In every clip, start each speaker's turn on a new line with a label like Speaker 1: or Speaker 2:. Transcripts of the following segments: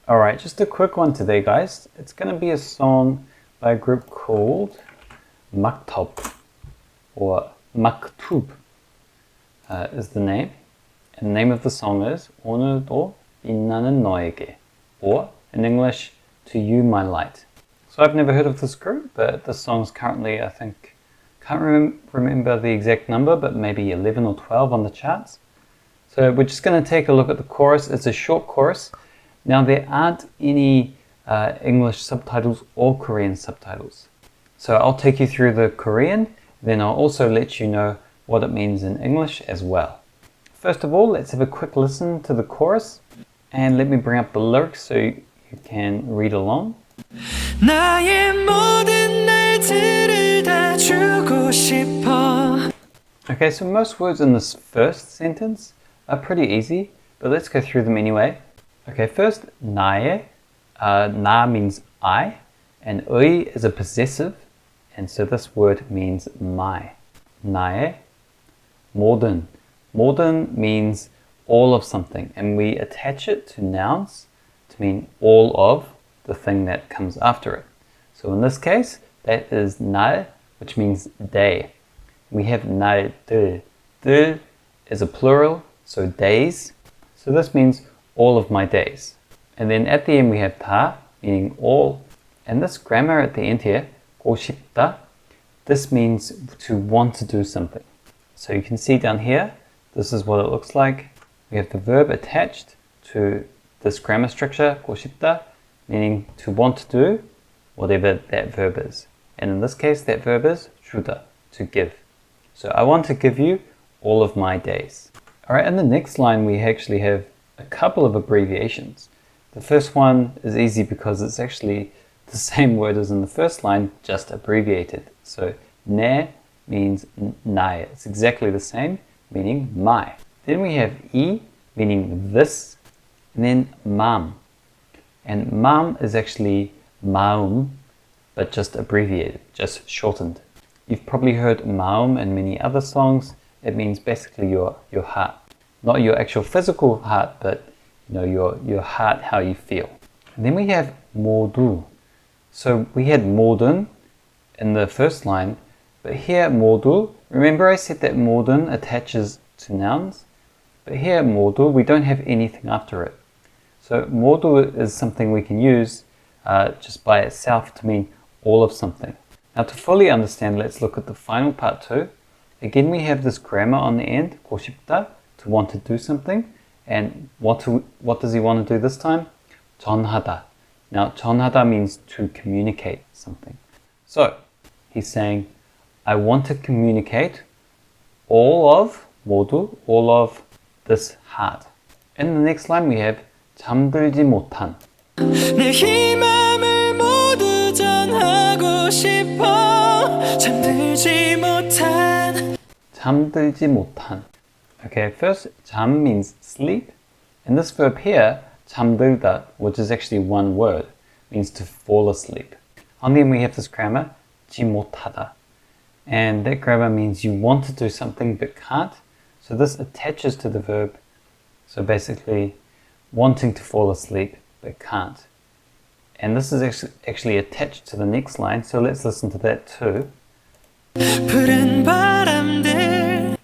Speaker 1: Alright, just a quick one today, guys. It's going to be a song by a group called MAKTUB, or MAKTUB is the name. And the name of the song is 오늘도 빛나는 너에게, or in English, To You My Light. So I've never heard of this group, but this song's currently, I think, can't remember the exact number, but maybe 11 or 12 on the charts. So we're just going to take a look at the chorus. It's a short chorus. Now there aren't any English subtitles or Korean subtitles. So I'll take you through the Korean, then I'll also let you know what it means in English as well. First of all, let's have a quick listen to the chorus, and let me bring up the lyrics so you can read along. 나의 모든 날들을 다 주고 싶어. Okay, so most words in this first sentence are pretty easy, but let's go through them anyway. Okay, first, 나의. 나 means I, and 의 is a possessive, and so this word means my. 나의. 모든. 모든 means all of something, and we attach it to nouns to mean all of the thing that comes after it. So in this case, that is 날, which means day. We have 날들. 들 is a plural, so days. So this means all of my days. And then at the end we have 다, meaning all. And this grammar at the end here, 하고 싶다, this means to want to do something. So you can see down here, this is what it looks like. We have the verb attached to this grammar structure, 하고 싶다, meaning to want to do whatever that verb is. And in this case, that verb is 주다, to give. So I want to give you all of my days. All right, in the next line, we actually have a couple of abbreviations. The first one is easy because it's actually the same word as in the first line, just abbreviated. So 내 means 나의. It's exactly the same, meaning my. Then we have 이, meaning this, and then 맘. And 맘 is actually 마음, but just abbreviated, just shortened. You've probably heard 마음 in many other songs. It means basically your heart. Not your actual physical heart, but your heart, how you feel. And then we have 모두. So we had 모든 in the first line, but here 모두, remember I said that 모든 attaches to nouns? But here 모두, we don't have anything after it. So 모두 is something we can use just by itself to mean all of something. Now to fully understand, let's look at the final part too. Again, we have this grammar on the end, 하고 싶다, to want to do something. And what does he want to do this time? 전하다. Now, 전하다 means to communicate something. So, he's saying, I want to communicate 모두, all of this heart. In the next line we have 잠들지 못한. 내 희망을 모두 전하고 싶어. 잠들지 못한. Okay, first, 잠 means sleep. And this verb here, 잠들다, which is actually one word, means to fall asleep. And then we have this grammar, 지 못하다. And that grammar means you want to do something but can't. So this attaches to the verb. So basically, wanting to fall asleep but can't. And this is actually attached to the next line. So let's listen to that too. 푸른 바람들.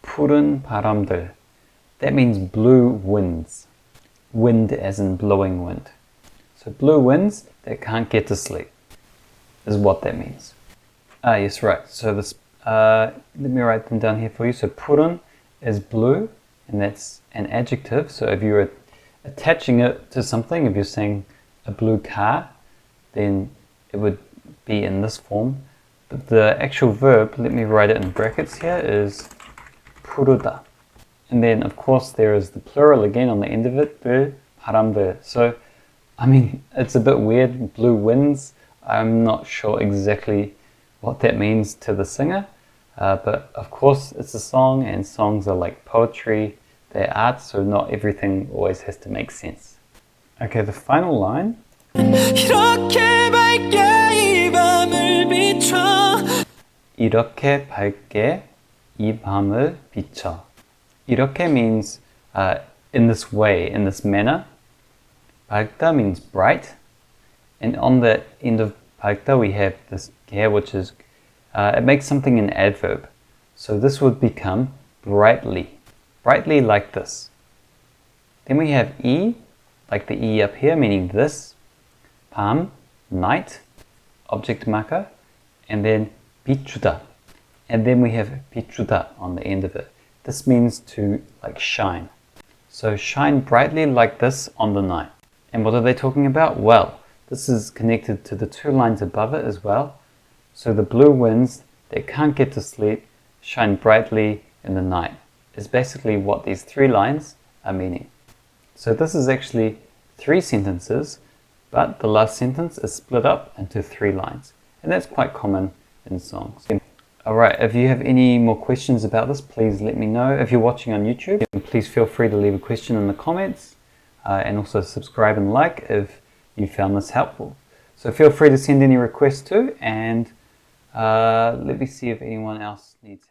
Speaker 1: 푸른 바람들. That means blue winds. Wind as in blowing wind. So blue winds that can't get to sleep is what that means. Ah, yes, right. So this, let me write them down here for you. So 푸른 is blue, and that's an adjective. So if you're attaching it to something, if you're saying a blue car, then it would be in this form. But the actual verb, let me write it in brackets here, is 푸르다. And then, of course, there is the plural again on the end of it, 들, 바람들. So, I mean, it's a bit weird, blue winds. I'm not sure exactly what that means to the singer. But, of course, it's a song, and songs are like poetry. They're art, so not everything always has to make sense. Okay, the final line. 이렇게 밝게 이 밤을 비춰. 이렇게 밝게 이 밤을 비춰. 이렇게 means in this way, in this manner. 밝다 means bright. And on the end of 밝다 we have this here, which is, it makes something an adverb. So this would become brightly. Brightly like this. Then we have E, like the E up here, meaning this. 밤, night, object marker. And then 비추다. And then we have 비추다 on the end of it. This means to like shine. So shine brightly like this on the night. And what are they talking about? Well, this is connected to the 2 lines above it as well. So the blue winds that can't get to sleep shine brightly in the night is basically what these 3 lines are meaning. So this is actually 3 sentences, but the last sentence is split up into 3 lines. And that's quite common in songs. Alright, if you have any more questions about this, please let me know. If you're watching on YouTube, please feel free to leave a question in the comments, and also subscribe and like if you found this helpful. So feel free to send any requests too, and let me see if anyone else needs help.